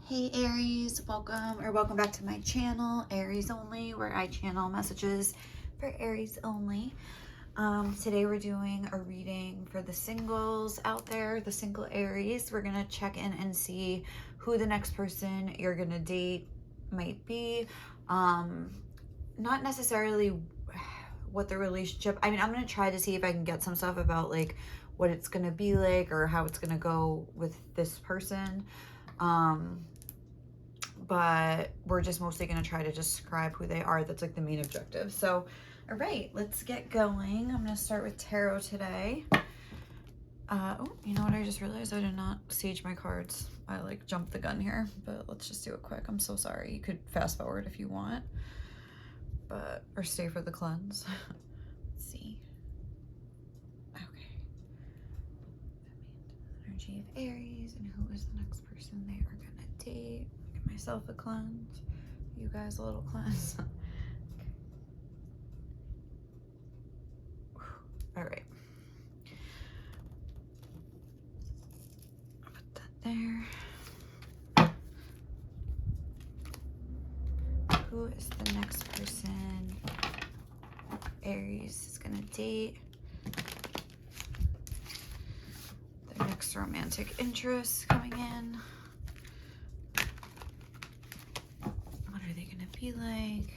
Hey Aries, welcome back to my channel, Aries Only, where I channel messages for Aries only. Today we're doing a reading for the singles out there, the single Aries. We're gonna check in and see who the next person you're gonna date might be. Not necessarily what the relationship, I'm gonna try to see if I can get some stuff about like what it's gonna be like or how it's gonna go with this person. But we're just mostly going to try to describe who they are. That's like the main objective. So, all right, let's get going. I'm going to start with tarot today. Oh, you know what? I just realized I did not sage my cards. I like jumped the gun here, but let's just do it quick. I'm so sorry. You could fast forward if you want, but or stay for the cleanse. Let's see. Okay. Energy of Aries, and who is the next person they are going to date? Give myself a cleanse. You guys a little cleanse. All right. Put that there. Who is the next person Aries is gonna date? Their next romantic interest coming in. What are they gonna be like?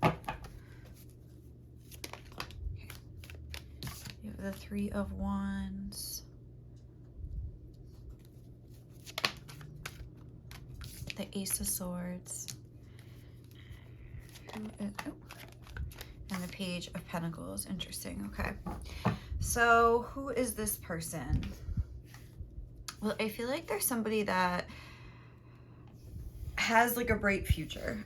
Okay. You have the Three of Wands. The Ace of Swords. And the Page of Pentacles. Interesting. Okay. So who is this person? Well, I feel like there's somebody that has like a bright future.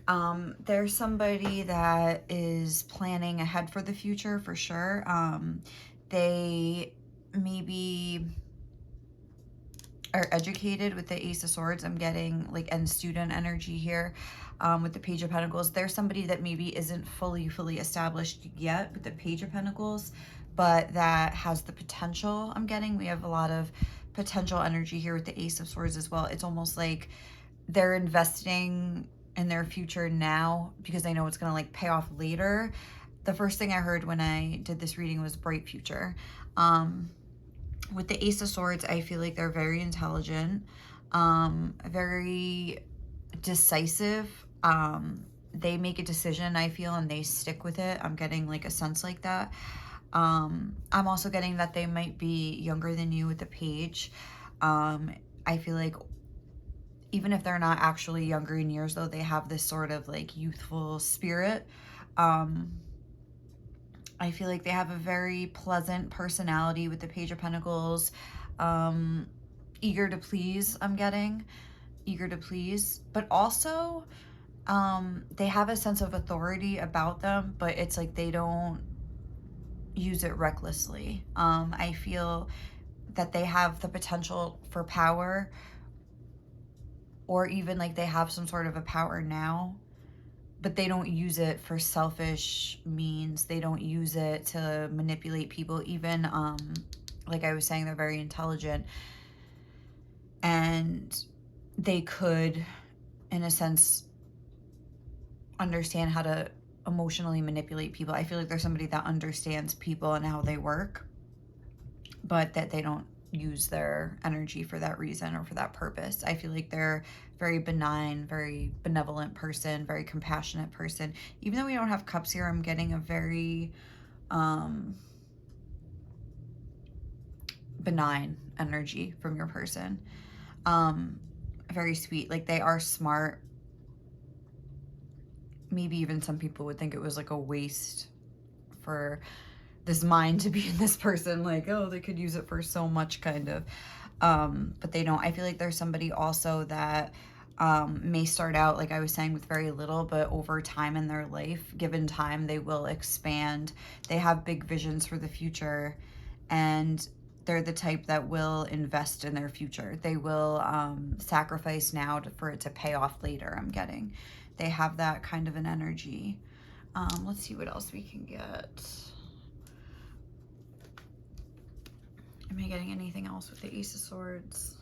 There's somebody that is planning ahead for the future for sure. They maybe are educated with the Ace of Swords. I'm getting like and student energy here. With the Page of Pentacles, there's somebody that maybe isn't fully established yet with the Page of Pentacles, but that has the potential. I'm getting, we have a lot of potential energy here with the Ace of Swords as well. It's almost like they're investing in their future now because they know it's going to like pay off later. The first thing I heard when I did this reading was bright future. With the Ace of Swords, I feel like they're very intelligent, very decisive. They make a decision, I feel, and they stick with it. I'm getting like a sense like that. I'm also getting that they might be younger than you with the Page. I feel like even if they're not actually younger in years, though, they have this sort of like youthful spirit. I feel like they have a very pleasant personality with the Page of Pentacles. Eager to please, I'm getting. Eager to please. But also, they have a sense of authority about them, but it's like they don't use it recklessly. I feel that they have the potential for power, or even like they have some sort of a power now, but they don't use it for selfish means. They don't use it to manipulate people. Even, like I was saying, they're very intelligent. And they could, in a sense, understand how to emotionally manipulate people. I feel like there's somebody that understands people and how they work, but that they don't use their energy for that reason or for that purpose. I feel like they're very benign, very benevolent person, very compassionate person. Even though we don't have cups here, I'm getting a very benign energy from your person. Very sweet. Like they are smart. Maybe even some people would think it was like a waste for this mind to be in this person, like, oh, they could use it for so much, kind of. But they don't. I feel like there's somebody also that may start out, like I was saying, with very little, but over time in their life, given time, they will expand. They have big visions for the future, and they're the type that will invest in their future. They will sacrifice now for it to pay off later, I'm getting. They have that kind of an energy. Let's see what else we can get. Am I getting anything else with the Ace of Swords?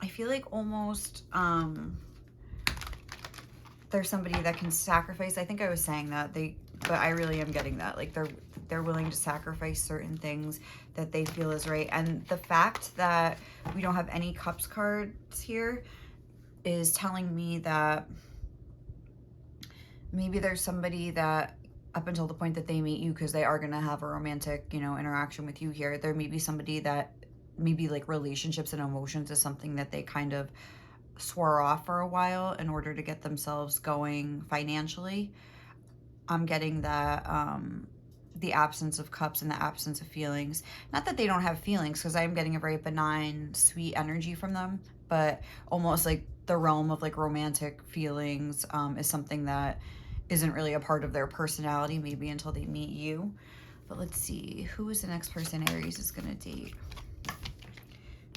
I feel like almost there's somebody that can sacrifice. I think I was saying that but I really am getting that. Like they're willing to sacrifice certain things that they feel is right. And the fact that we don't have any Cups cards here is telling me that maybe there's somebody that up until the point that they meet you, because they are going to have a romantic, you know, interaction with you here, there may be somebody that maybe like relationships and emotions is something that they kind of swore off for a while in order to get themselves going financially. I'm getting that the absence of cups and the absence of feelings. Not that they don't have feelings, because I'm getting a very benign, sweet energy from them, but almost like the realm of like romantic feelings is something that isn't really a part of their personality, maybe until they meet you. But let's see, who is the next person Aries is going to date?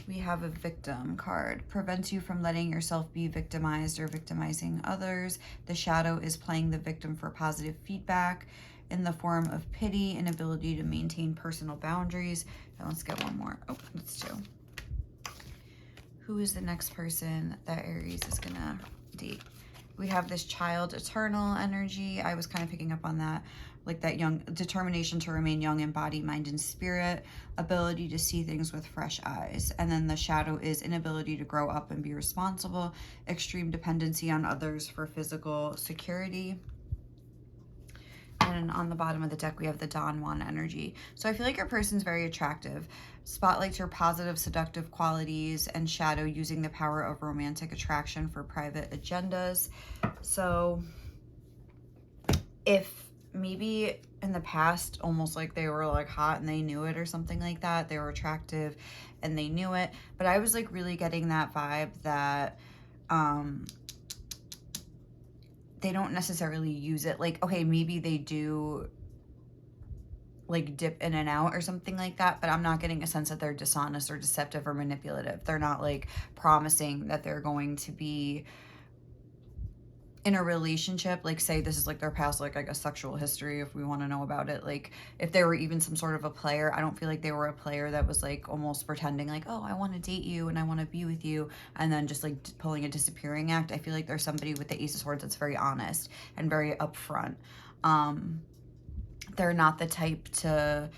We have a victim card. Prevents you from letting yourself be victimized or victimizing others. The shadow is playing the victim for positive feedback in the form of pity and ability to maintain personal boundaries. Now let's get one more. Oh, let's do. Who is the next person that Aries is gonna date? We have this child eternal energy. I was kind of picking up on that. Like that young determination to remain young in body, mind, and spirit, ability to see things with fresh eyes. And then the shadow is inability to grow up and be responsible, extreme dependency on others for physical security. And on the bottom of the deck, we have the Don Juan energy. So I feel like your person's very attractive. Spotlights your positive, seductive qualities, and shadow using the power of romantic attraction for private agendas. So if maybe in the past, almost like they were like hot and they knew it or something like that, they were attractive and they knew it. But I was like really getting that vibe that they don't necessarily use it. Like, okay, maybe they do like dip in and out or something like that, but I'm not getting a sense that they're dishonest or deceptive or manipulative. They're not like promising that they're going to be in a relationship, like say this is like their past, like I guess sexual history, if we want to know about it. Like if they were even some sort of a player, I don't feel like they were a player that was like almost pretending like, oh, I want to date you and I want to be with you, and then just like pulling a disappearing act. I feel like there's somebody with the Ace of Swords that's very honest and very upfront. They're not the type to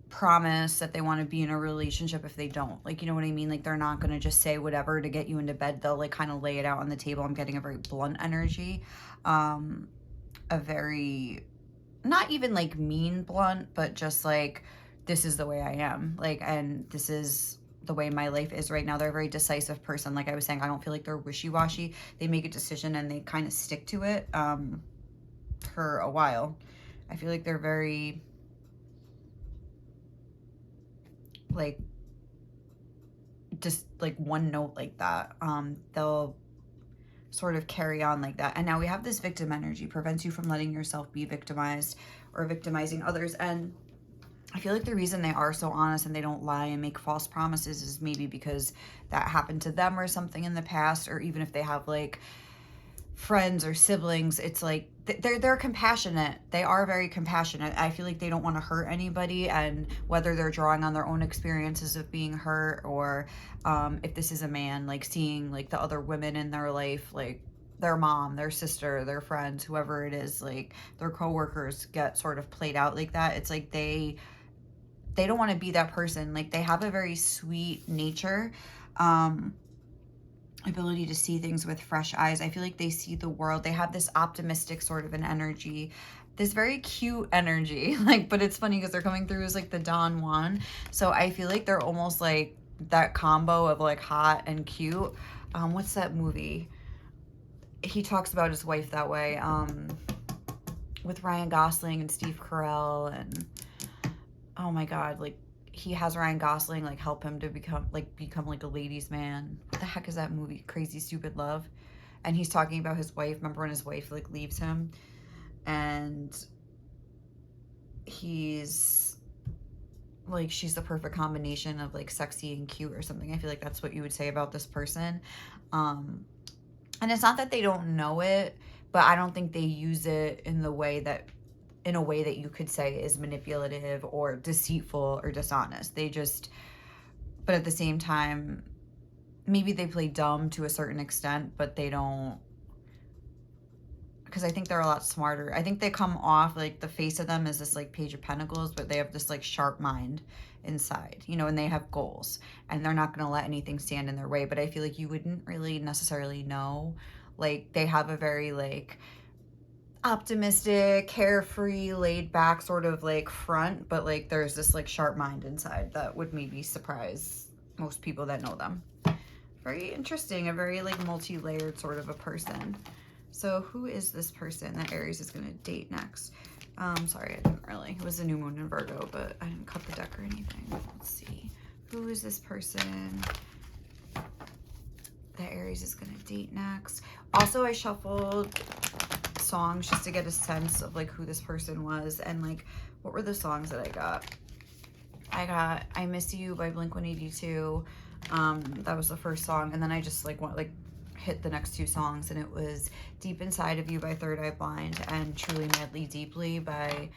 promise that they want to be in a relationship if they don't. Like, you know what I mean? Like, they're not going to just say whatever to get you into bed. They'll like kind of lay it out on the table. I'm getting a very blunt energy. A very, not even like mean blunt, but just like, this is the way I am. Like, and this is the way my life is right now. They're a very decisive person. Like I was saying, I don't feel like they're wishy-washy. They make a decision and they kind of stick to it for a while. I feel like they're very like just like one note like that. They'll sort of carry on like that. And now we have this victim energy. Prevents you from letting yourself be victimized or victimizing others. And I feel like the reason they are so honest and they don't lie and make false promises is maybe because that happened to them or something in the past, or even if they have like friends or siblings, it's like they're compassionate. They are very compassionate. I feel like they don't want to hurt anybody, and whether they're drawing on their own experiences of being hurt, or if this is a man, like seeing like the other women in their life, like their mom, their sister, their friends, whoever it is, like their coworkers get sort of played out like that. It's like they don't want to be that person. Like they have a very sweet nature. Ability to see things with fresh eyes. I feel like they see the world. They have this optimistic sort of an energy, this very cute energy. Like, but it's funny because they're coming through as like the Don Juan. So I feel like they're almost like that combo of like hot and cute. What's that movie? He talks about his wife that way. With Ryan Gosling and Steve Carell, and oh my God, like he has Ryan Gosling like help him to become like a ladies' man. What the heck is that movie? Crazy Stupid Love. And he's talking about his wife. Remember when his wife like leaves him, and he's like, she's the perfect combination of like sexy and cute or something. I feel like that's what you would say about this person. And it's not that they don't know it, but I don't think they use it in the way that in a way that you could say is manipulative or deceitful or dishonest. They just, but at the same time, maybe they play dumb to a certain extent, but they don't, because I think they're a lot smarter. I think they come off like the face of them is this like Page of Pentacles, but they have this like sharp mind inside, you know, and they have goals and they're not going to let anything stand in their way. But I feel like you wouldn't really necessarily know. Like they have a very like optimistic, carefree, laid back sort of like front, but like there's this like sharp mind inside that would maybe surprise most people that know them. Very interesting, a very like multi-layered sort of a person. So who is this person that Aries is going to date next? Sorry, I didn't really. It was a new moon in Virgo, but I didn't cut the deck or anything. Let's see. Who is this person that Aries is going to date next? Also, I shuffled songs just to get a sense of like who this person was and like what were the songs that I got. I got I Miss You by Blink-182. That was the first song, and then I just like hit the next two songs, and it was Deep Inside of You by Third Eye Blind and Truly Madly Deeply by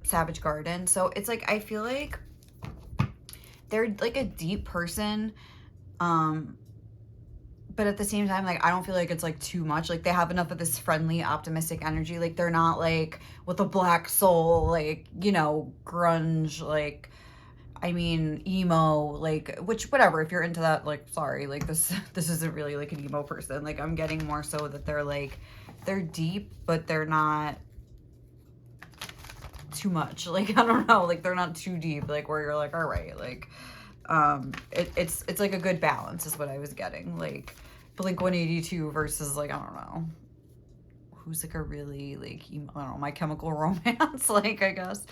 Savage Garden. So it's like I feel like they're like a deep person, but at the same time, like I don't feel like it's like too much. Like they have enough of this friendly, optimistic energy. Like they're not like with a black soul, like, you know, grunge, like I mean, emo, like, which, whatever, if you're into that, like, sorry, like, this isn't really, like, an emo person. Like, I'm getting more so that they're, like, they're deep, but they're not too much. Like, I don't know, like, they're not too deep, like, where you're, like, all right, like, it's, like, a good balance is what I was getting. Like, Blink-182 versus, like, I don't know, who's, like, a really, like, emo, I don't know, My Chemical Romance, like, I guess.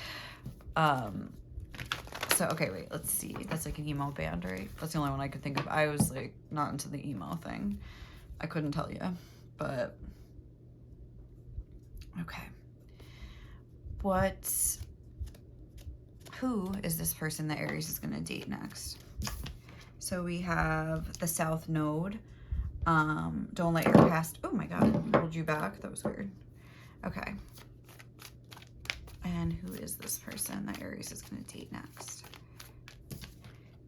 So, okay, wait, let's see. That's like an emo band, right? That's the only one I could think of. I was like not into the emo thing. I couldn't tell you, but okay. Who is this person that Aries is going to date next? So we have the South Node. Don't let your past, oh my God, hold you back. That was weird. Okay. And who is this person that Aries is going to date next?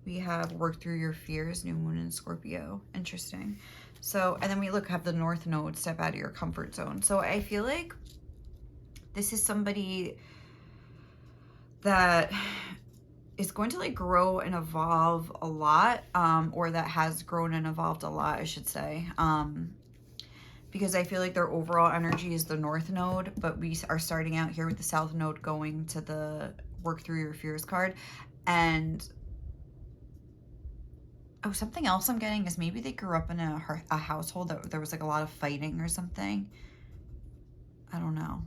We have Work Through Your Fears, New Moon in Scorpio. Interesting. So, and then we have the North Node, Step Out of Your Comfort Zone. So I feel like this is somebody that is going to like grow and evolve a lot, or that has grown and evolved a lot, I should say. Because I feel like their overall energy is the North Node, but we are starting out here with the South Node going to the Work Through Your Fears card. And oh, something else I'm getting is maybe they grew up in a household that there was like a lot of fighting or something. I don't know.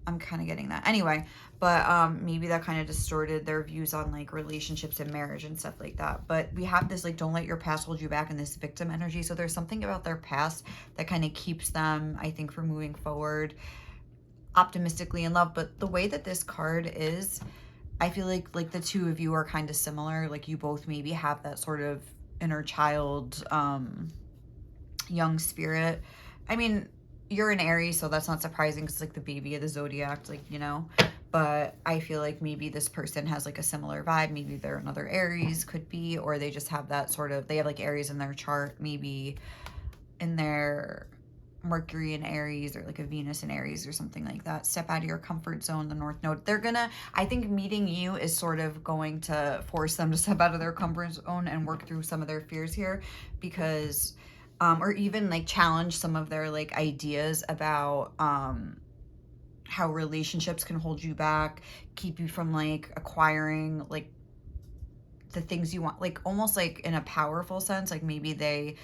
I'm kind of getting that. Anyway, but maybe that kind of distorted their views on like relationships and marriage and stuff like that. But we have this like don't let your past hold you back in this victim energy. So there's something about their past that kind of keeps them, I think, from moving forward optimistically in love. But the way that this card is, I feel like the two of you are kind of similar. Like you both maybe have that sort of inner child, young spirit. I mean, you're an Aries, so that's not surprising because it's like the baby of the zodiac, like, you know, but I feel like maybe this person has like a similar vibe. Maybe they're another Aries, could be, or they just have that sort of, they have like Aries in their chart, maybe in their Mercury in Aries or like a Venus in Aries or something like that. Step out of your comfort zone, the North Node. They're gonna, I think meeting you is sort of going to force them to step out of their comfort zone and work through some of their fears here, because or even like challenge some of their like ideas about how relationships can hold you back, keep you from like acquiring like the things you want, like almost like in a powerful sense. Like maybe they,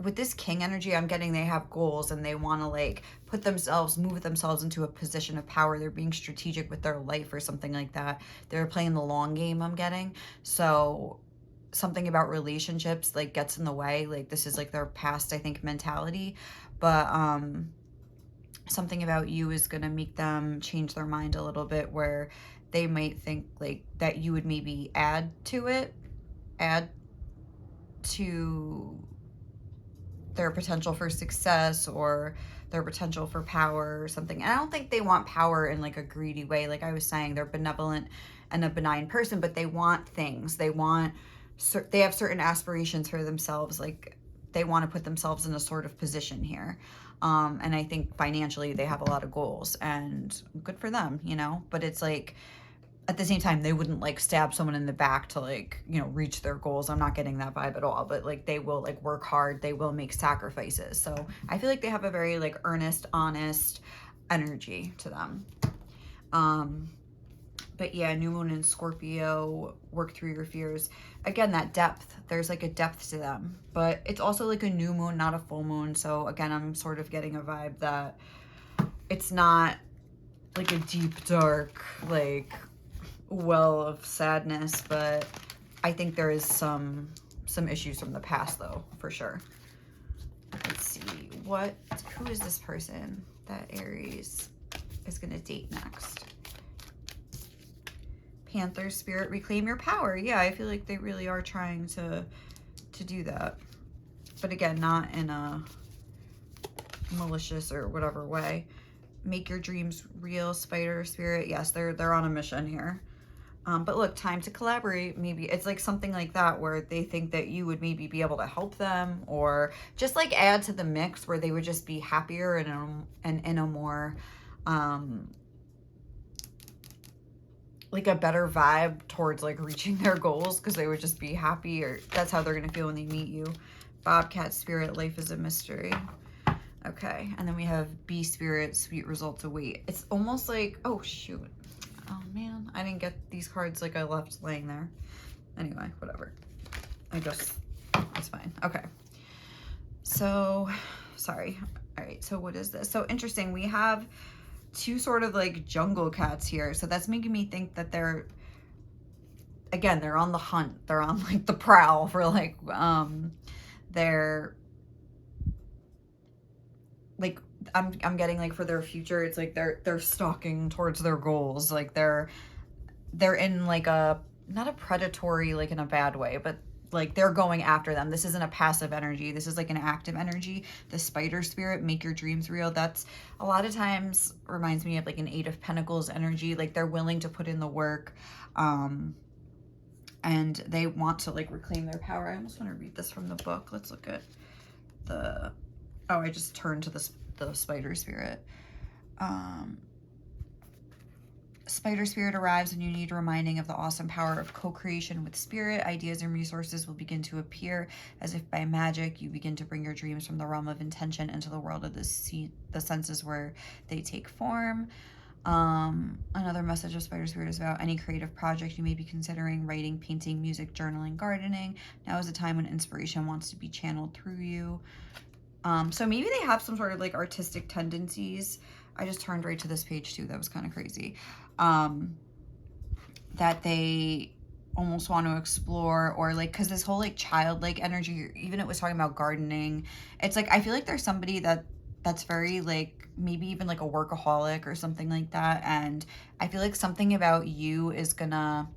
with this King energy, I'm getting they have goals and they want to like move themselves into a position of power. They're being strategic with their life or something like that. They're playing the long game, I'm getting. So something about relationships like gets in the way. Like this is like their past, I think, mentality. But something about you is going to make them change their mind a little bit, where they might think like that you would maybe add to their potential for success or their potential for power or something. And I don't think they want power in like a greedy way. Like I was saying, they're benevolent and a benign person, but they want things. They have certain aspirations for themselves. Like they want to put themselves in a sort of position here. And I think financially they have a lot of goals, and good for them, you know, but it's like, at the same time, they wouldn't like stab someone in the back to like, you know, reach their goals. I'm not getting that vibe at all, but like they will like work hard. They will make sacrifices. So I feel like they have a very like earnest, honest energy to them. But yeah, new moon in Scorpio, work through your fears. Again, that depth, there's like a depth to them, but it's also like a new moon, not a full moon. So again, I'm sort of getting a vibe that it's not like a deep, dark, like well of sadness, but I think there is some issues from the past though, for sure. Let's see, who is this person that Aries is gonna date next? Panther spirit, reclaim your power. Yeah, I feel like they really are trying to do that, but again, not in a malicious or whatever way. Make your dreams real, spider spirit. Yes, they're on a mission here. But look, time to collaborate. Maybe it's like something like that where they think that you would maybe be able to help them, or just like add to the mix where they would just be happier and in a more like a better vibe towards like reaching their goals, because they would just be happy, or that's how they're gonna feel when they meet you. Bobcat spirit, life is a mystery. Okay, and then we have bee spirit, sweet results await. It's almost like, oh shoot. Oh man, I didn't get these cards, like I left laying there. Anyway, whatever. It's fine. Okay. So, sorry. All right, so what is this? So interesting, we have two sort of like jungle cats here. So that's making me think that they're on the hunt. They're on like the prowl for like, they're like, I'm getting like for their future, it's like they're stalking towards their goals. Like they're in like not a predatory, like in a bad way, but like they're going after them. This isn't a passive energy. This is like an active energy. The spider spirit, make your dreams real. That's a lot of times reminds me of like an 8 of Pentacles energy. Like they're willing to put in the work, and they want to like reclaim their power. I almost want to read this from the book. Let's look at I just turned to the spider spirit. Spider spirit arrives when you need reminding of the awesome power of co-creation with spirit. Ideas and resources will begin to appear as if by magic. You begin to bring your dreams from the realm of intention into the world of the senses where they take form. Another message of spider spirit is about any creative project you may be considering: writing, painting, music, journaling, gardening. Now is the time when inspiration wants to be channeled through you. So maybe they have some sort of like artistic tendencies. I just turned right to this page too. That was kind of crazy. That they almost want to explore, or like, cause this whole like childlike energy, even it was talking about gardening. It's like, I feel like there's somebody that's very like, maybe even like a workaholic or something like that. And I feel like something about you is gonna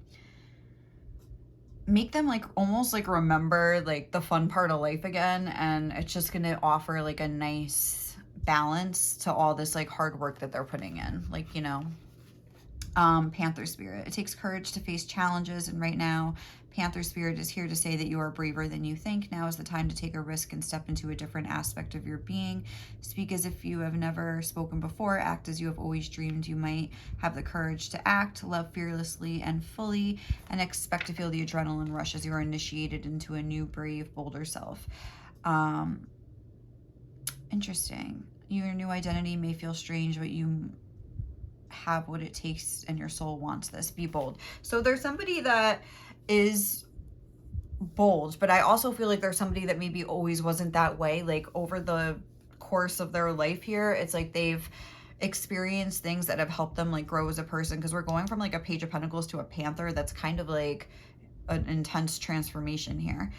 make them like almost like remember like the fun part of life again. And it's just gonna offer like a nice balance to all this like hard work that they're putting in, like, you know. Panther spirit, it takes courage to face challenges, and right now Panther spirit is here to say that you are braver than you think. Now is the time to take a risk and step into a different aspect of your being. Speak as if you have never spoken before. Act as you have always dreamed. You might have the courage to act. Love fearlessly and fully, and expect to feel the adrenaline rush as you are initiated into a new, brave, bolder self. Interesting. Your new identity may feel strange, but you have what it takes and your soul wants this. Be bold. So there's somebody that is bold, but I also feel like there's somebody that maybe always wasn't that way. Like over the course of their life here, it's like they've experienced things that have helped them like grow as a person, because we're going from like a Page of Pentacles to a Panther. That's kind of like an intense transformation here.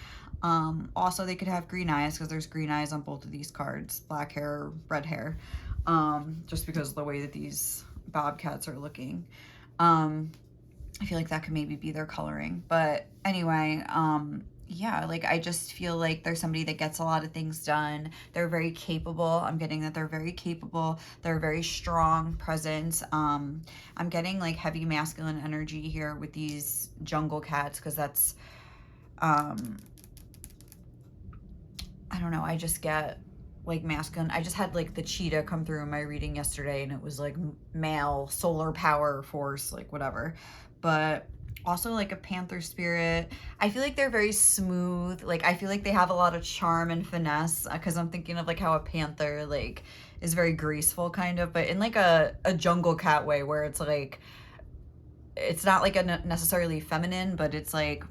Also, they could have green eyes, because there's green eyes on both of these cards. Black hair, red hair, just because of the way that these bobcats are looking. I feel like that could maybe be their coloring, but anyway, yeah, like I just feel like there's somebody that gets a lot of things done. They're very capable. I'm getting that they're very capable. They're a very strong presence. I'm getting like heavy masculine energy here with these jungle cats, because that's I don't know, I just get like masculine. I just had like the cheetah come through in my reading yesterday, and it was like male, solar power, force, like whatever. But also like a panther spirit. I feel like they're very smooth. Like I feel like they have a lot of charm and finesse, because I'm thinking of like how a panther like is very graceful kind of, but in like a jungle cat way, where it's like, it's not like a necessarily feminine, but it's like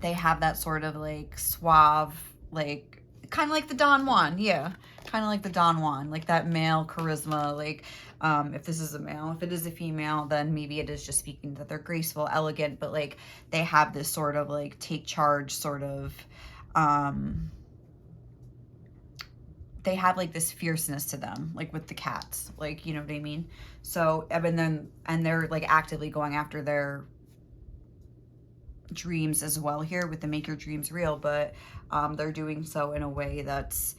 they have that sort of like suave, like kind of like the Don Juan, yeah, kind of like the Don Juan, like that male charisma. Like if this is a male, if it is a female, then maybe it is just speaking that they're graceful, elegant, but like they have this sort of like take charge sort of, they have like this fierceness to them, like with the cats, like, you know what I mean? So, and they're like actively going after their dreams as well here with the make your dreams real, but they're doing so in a way that's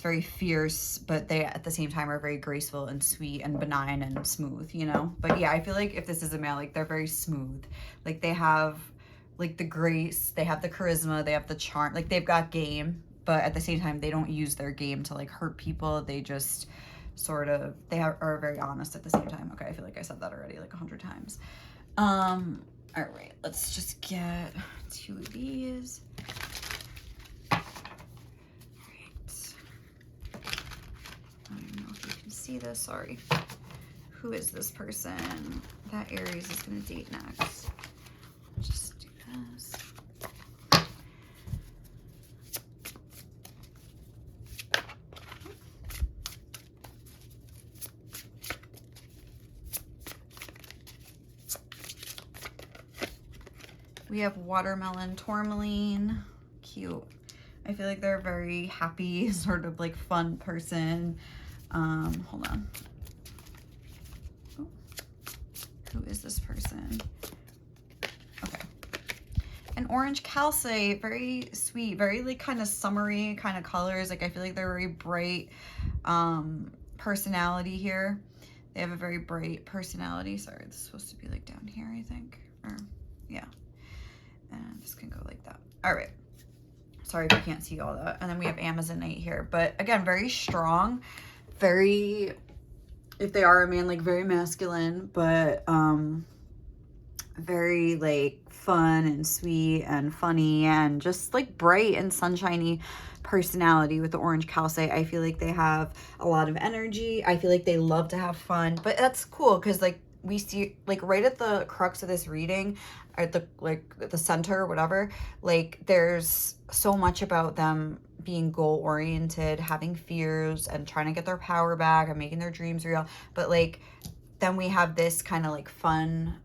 very fierce, but they at the same time are very graceful and sweet and benign and smooth, you know? But yeah, I feel like if this is a male, like they're very smooth. Like they have like the grace, they have the charisma, they have the charm, like they've got game, but at the same time, they don't use their game to like hurt people. They just sort of, are very honest at the same time. Okay, I feel like I said that already like 100 times. All right, let's just get 2 of these. All right. I don't know if you can see this, sorry. Who is this person that Aries is gonna date next? Just do this. We have watermelon tourmaline, cute. I feel like they're a very happy, sort of like fun person. Hold on. Oh, who is this person? Okay. An orange calcite, very sweet, very like kind of summery kind of colors. Like I feel like they're very bright personality here. They have a very bright personality. Sorry, this is supposed to be like down here, I think. Or yeah. And this can go like that. All right. Sorry if you can't see all that. And then we have Amazonite here. But again, very strong. Very, if they are a man, like very masculine, but very like fun and sweet and funny and just like bright and sunshiny personality with the orange calcite. I feel like they have a lot of energy. I feel like they love to have fun. But that's cool because like we see like right at the crux of this reading, at the like the center, whatever, like there's so much about them being goal oriented, having fears and trying to get their power back and making their dreams real. But like then we have this kind of like fun,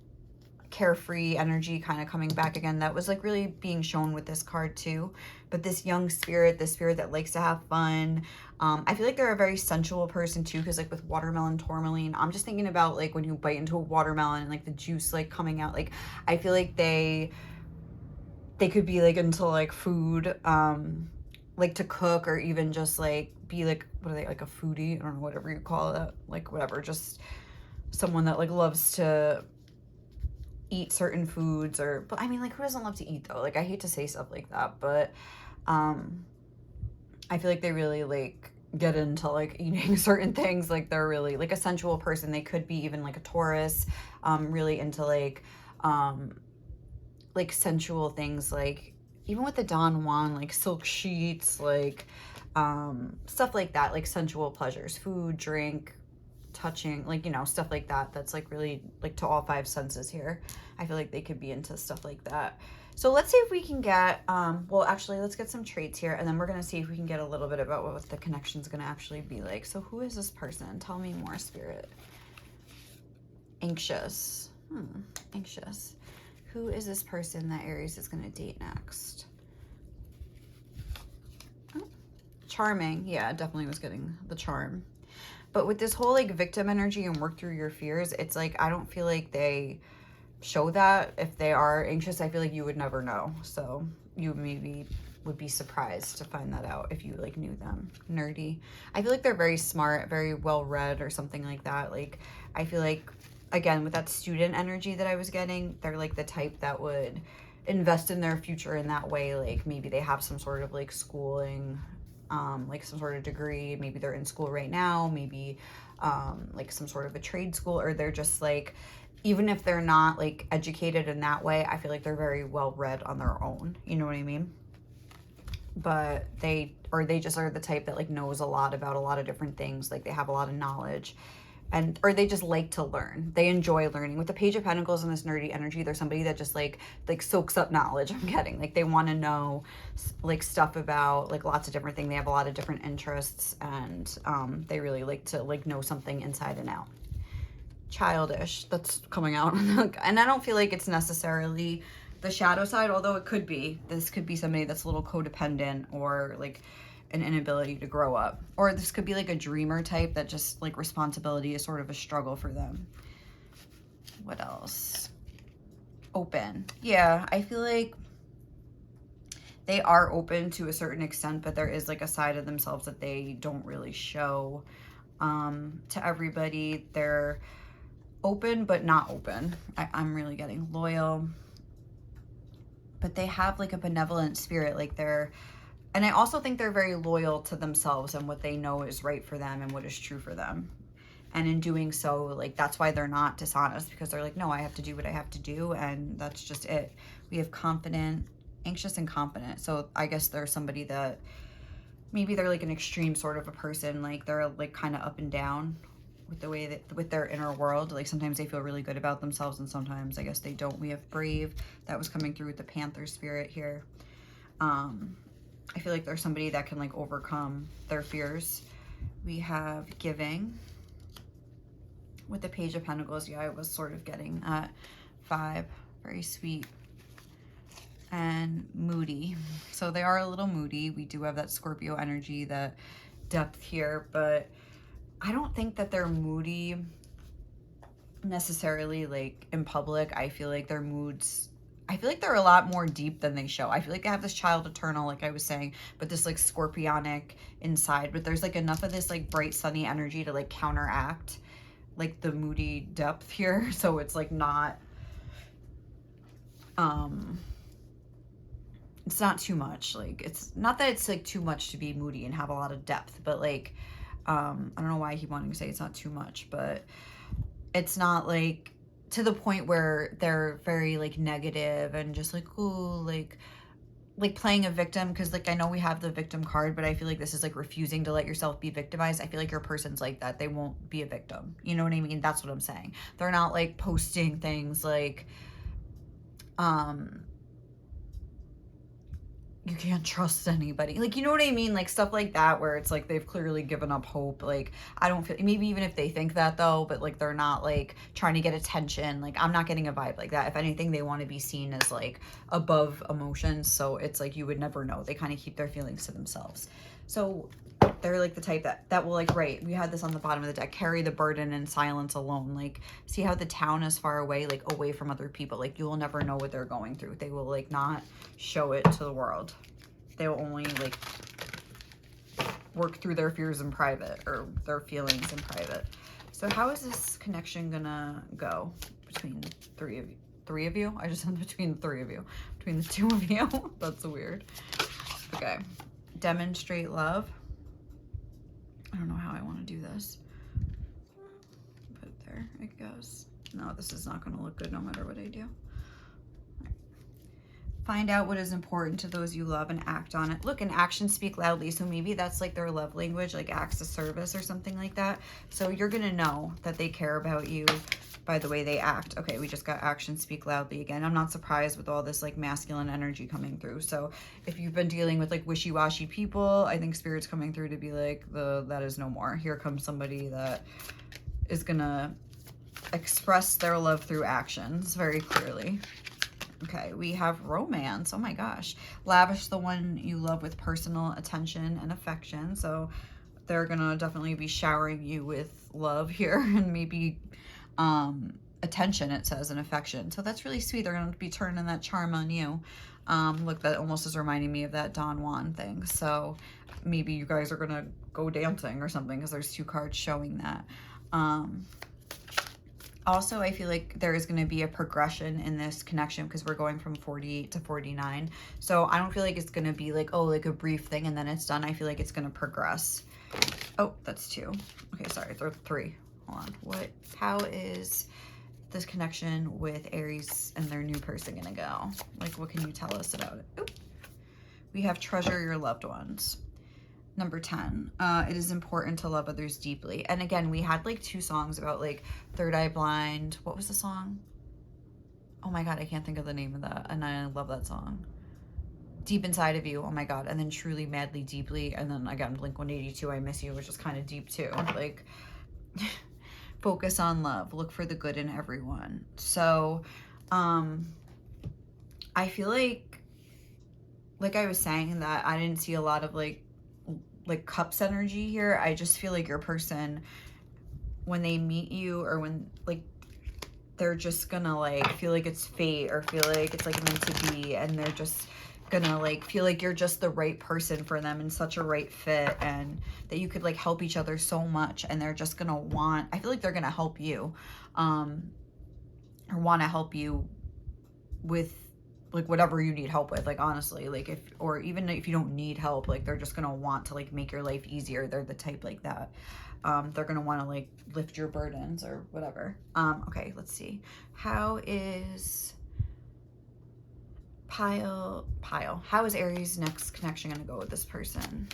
carefree energy kind of coming back again that was like really being shown with this card too. But this young spirit, this spirit that likes to have fun, I feel like they're a very sensual person too, because like with watermelon tourmaline, I'm just thinking about like when you bite into a watermelon and like the juice like coming out. Like I feel like they could be like into like food, like to cook, or even just like be like, what are they, like a foodie or whatever you call it, like whatever, just someone that like loves to eat certain foods. Or but I mean, like who doesn't love to eat though? Like I hate to say stuff like that, but I feel like they really like get into like eating certain things. Like they're really like a sensual person. They could be even like a Taurus, really into like sensual things, like even with the Don Juan, like silk sheets, like stuff like that, like sensual pleasures, food, drink, touching, like, you know, stuff like that. That's like really like to all 5 senses here. I feel like they could be into stuff like that. So let's see if we can get, well, actually, let's get some traits here, and then we're going to see if we can get a little bit about what the connection's going to actually be like. So who is this person? Tell me more, Spirit. Anxious. Anxious. Who is this person that Aries is going to date next? Oh, charming. Yeah, definitely was getting the charm. But with this whole like victim energy and work through your fears, it's like I don't feel like they show that. If they are anxious, I feel like you would never know. So you maybe would be surprised to find that out if you like knew them. Nerdy. I feel like they're very smart, very well read or something like that. Like I feel like, again, with that student energy that I was getting, they're like the type that would invest in their future in that way. Like maybe they have some sort of like schooling, like some sort of degree. Maybe they're in school right now, maybe like some sort of a trade school, or they're just like, even if they're not like educated in that way, I feel like they're very well read on their own. You know what I mean? But they just are the type that like knows a lot about a lot of different things. Like they have a lot of knowledge, and or they just like to learn. They enjoy learning. With the Page of Pentacles and this nerdy energy, there's somebody that just like soaks up knowledge. I'm getting like they want to know like stuff about like lots of different things. They have a lot of different interests, and they really like to like know something inside and out. Childish, that's coming out. And I don't feel like it's necessarily the shadow side, although it could be. This could be somebody that's a little codependent, or like an inability to grow up, or this could be like a dreamer type that just like responsibility is sort of a struggle for them. What else? Open. Yeah, I feel like they are open to a certain extent, but there is like a side of themselves that they don't really show to everybody. They're open but not open. I'm really getting loyal, but they have like a benevolent spirit. Like they're, and I also think they're very loyal to themselves and what they know is right for them and what is true for them. And in doing so, like that's why they're not dishonest, because they're like, no, I have to do what I have to do, and that's just it. We have confident, anxious, and confident. So I guess there's somebody that maybe they're like an extreme sort of a person. Like they're like kind of up and down with the way that with their inner world. Like sometimes they feel really good about themselves and sometimes I guess they don't. We have brave, that was coming through with the Panther spirit here. I feel like there's somebody that can like overcome their fears. We have giving with the Page of Pentacles. Yeah, I was sort of getting at 5, very sweet, and moody. So they are a little moody. We do have that Scorpio energy, that depth here, but I don't think that they're moody necessarily like in public. I feel like their moods, I feel like they're a lot more deep than they show. I feel like they have this child eternal, like I was saying, but this like scorpionic inside, but there's like enough of this like bright sunny energy to like counteract like the moody depth here. So it's like not, it's not too much. Like it's not that it's like too much to be moody and have a lot of depth, but like I don't know why I keep wanting to say it's not too much, but it's not like to the point where they're very like negative and just like, ooh, like playing a victim. Because like I know we have the victim card, but I feel like this is like refusing to let yourself be victimized. I feel like your person's like that. They won't be a victim. You know what I mean? That's what I'm saying. They're not like posting things like you can't trust anybody. Like, you know what I mean? Like stuff like that where it's like they've clearly given up hope. Like I don't feel, maybe even if they think that though, but like they're not like trying to get attention. Like I'm not getting a vibe like that. If anything, they want to be seen as like above emotions. So it's like you would never know. They kind of keep their feelings to themselves. So they're like the type that will like, right, we had this on the bottom of the deck, carry the burden in silence alone. Like see how the town is far away, like away from other people. Like you will never know what they're going through. They will like not show it to the world. They will only like work through their fears in private, or their feelings in private. So how is this connection gonna go between the three of you? I just said between the 3 of you, between the 2 of you. That's weird. Okay, demonstrate love. I don't know how I want to do this. Put it there, I guess. No, this is not going to look good no matter what I do. Find out what is important to those you love and act on it. Look, and actions speak loudly. So maybe that's like their love language, like acts of service or something like that. So you're going to know that they care about you by the way they act. Okay, we just got actions speak loudly again. I'm not surprised with all this like masculine energy coming through. So if you've been dealing with like wishy-washy people, I think Spirit's coming through to be like, that is no more. Here comes somebody that is gonna express their love through actions very clearly. Okay, we have romance. Oh my gosh. Lavish the one you love with personal attention and affection. So they're gonna definitely be showering you with love here, and maybe attention, it says, and affection. So that's really sweet. They're going to be turning that charm on you. Look, that almost is reminding me of that Don Juan thing. So maybe you guys are going to go dancing or something, because there's 2 cards showing that. Also, I feel like there is going to be a progression in this connection, because we're going from 48 to 49. So I don't feel like it's going to be like, oh, like a brief thing and then it's done. I feel like it's going to progress. Oh, that's 2. Okay, sorry, 3. Hold on. How is this connection with Aries and their new person going to go? Like, what can you tell us about it? Oop. We have treasure your loved ones. Number 10, it is important to love others deeply. And again, we had like 2 songs about like third eye blind. What was the song? Oh my God, I can't think of the name of that. And I love that song. Deep inside of you. Oh my God. And then truly, madly, deeply. And then again, Blink-182, I miss you, which is kind of deep too. Like, focus on love. Look for the good in everyone. So, I feel like I was saying, that I didn't see a lot of like cups energy here. I just feel like your person, when they meet you, or when like they're just gonna like feel like it's fate, or feel like it's like meant to be, and they're just gonna like feel like you're just the right person for them and such a right fit, and that you could like help each other so much, and they're just gonna want, I feel like they're gonna help you, or want to help you with like whatever you need help with, like honestly, like if, or even if you don't need help, like they're just gonna want to like make your life easier. They're the type like that. They're gonna want to like lift your burdens or whatever. Okay, let's see. How is Pile, how is Aries' next connection gonna go with this person?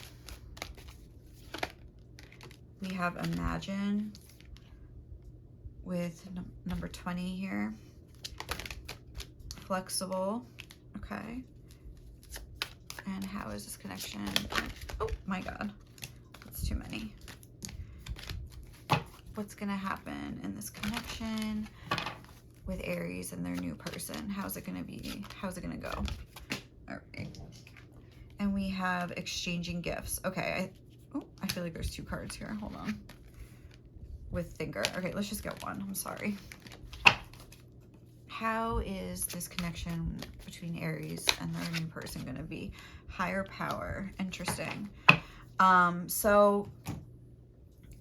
We have Imagine with number 20 here. Flexible. Okay. And how is this connection? Oh my God, that's too many. What's gonna happen in this connection with Aries and their new person? How's it gonna be? How's it gonna go? All right. And we have exchanging gifts. Okay. I feel like there's 2 cards here. Hold on. With Thinker. Okay, let's just get one. I'm sorry. How is this connection between Aries and their new person going to be? Higher power. Interesting. So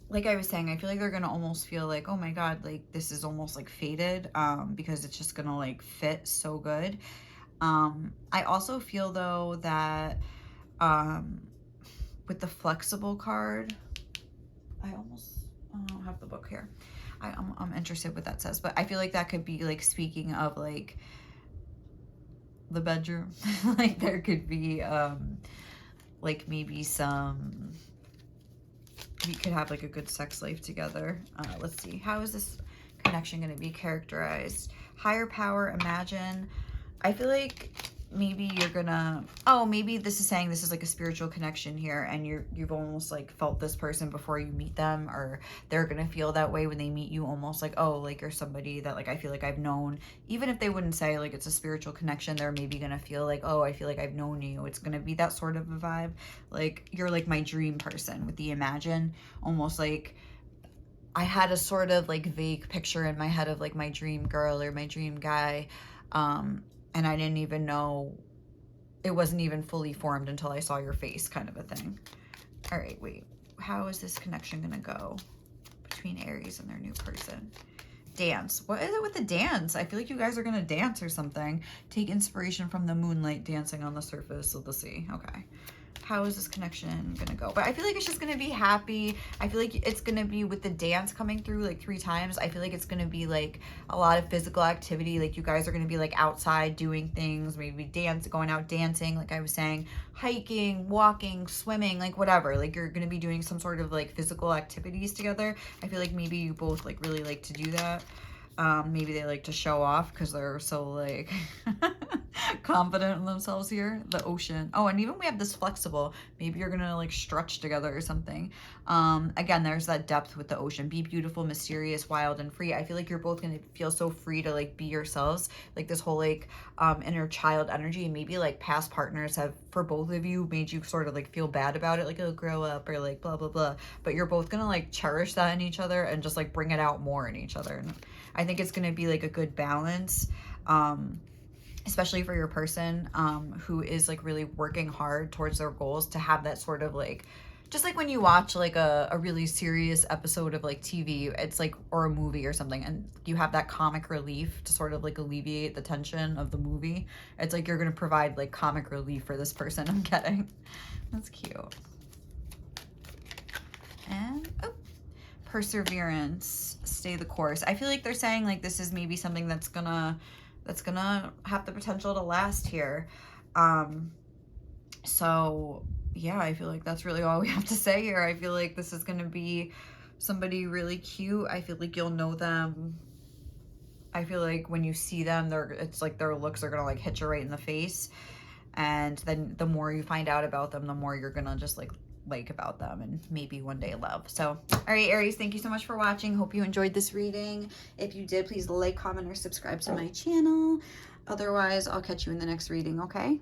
like I was saying, I feel like they're going to almost feel like, oh my God, like this is almost like fated, because it's just going to like fit so good. I also feel though that, with the flexible card, I don't have the book here. I'm interested what that says, but I feel like that could be like speaking of like the bedroom. Like there could be like maybe we could have like a good sex life together. Let's see, how is this connection going to be characterized? Higher power. Imagine. I feel like maybe you're gonna, oh, maybe this is saying this is like a spiritual connection here, and you've almost like felt this person before you meet them, or they're gonna feel that way when they meet you, almost like, oh, like you're somebody that like I feel like I've known. Even if they wouldn't say like it's a spiritual connection, they're maybe gonna feel like, oh, I feel like I've known you. It's gonna be that sort of a vibe, like you're like my dream person with the Imagine. Almost like I had a sort of like vague picture in my head of like my dream girl or my dream guy, and I didn't even know, it wasn't even fully formed until I saw your face, kind of a thing. All right, wait. How is this connection going to go between Aries and their new person? Dance. What is it with the dance? I feel like you guys are going to dance or something. Take inspiration from the moonlight dancing on the surface of the sea. Okay. How is this connection gonna go? But I feel like it's just gonna be happy. I feel like it's gonna be, with the dance coming through like 3 times, I feel like it's gonna be like a lot of physical activity. Like you guys are gonna be like outside doing things, maybe going out dancing, like I was saying, hiking, walking, swimming, like whatever. Like you're gonna be doing some sort of like physical activities together. I feel like maybe you both like really like to do that. Maybe they like to show off because they're so like confident in themselves here. The ocean. Oh, and even we have this flexible. Maybe you're gonna like stretch together or something. Again, there's that depth with the ocean. Be beautiful, mysterious, wild, and free. I feel like you're both gonna feel so free to like be yourselves. Like this whole like inner child energy. And maybe like past partners have, for both of you, made you sort of like feel bad about it, like, oh, grow up, or like blah blah blah. But you're both gonna like cherish that in each other and just like bring it out more in each other. And I think it's gonna be like a good balance. Especially for your person who is like really working hard towards their goals, to have that sort of like, just like when you watch like a really serious episode of like TV, it's like, or a movie or something, and you have that comic relief to sort of like alleviate the tension of the movie. It's like you're gonna provide like comic relief for this person. I'm getting. That's cute. And oh, perseverance, stay the course. I feel like they're saying like this is maybe something that's gonna have the potential to last here. So yeah, I feel like that's really all we have to say here. I feel like this is gonna be somebody really cute. I feel like you'll know them. I feel like when you see them, it's like their looks are gonna like hit you right in the face. And then the more you find out about them, the more you're gonna just like about them, and maybe one day love. So all right, Aries, thank you so much for watching. Hope you enjoyed this reading. If you did, please like, comment, or subscribe to my channel. Otherwise, I'll catch you in the next reading. Okay.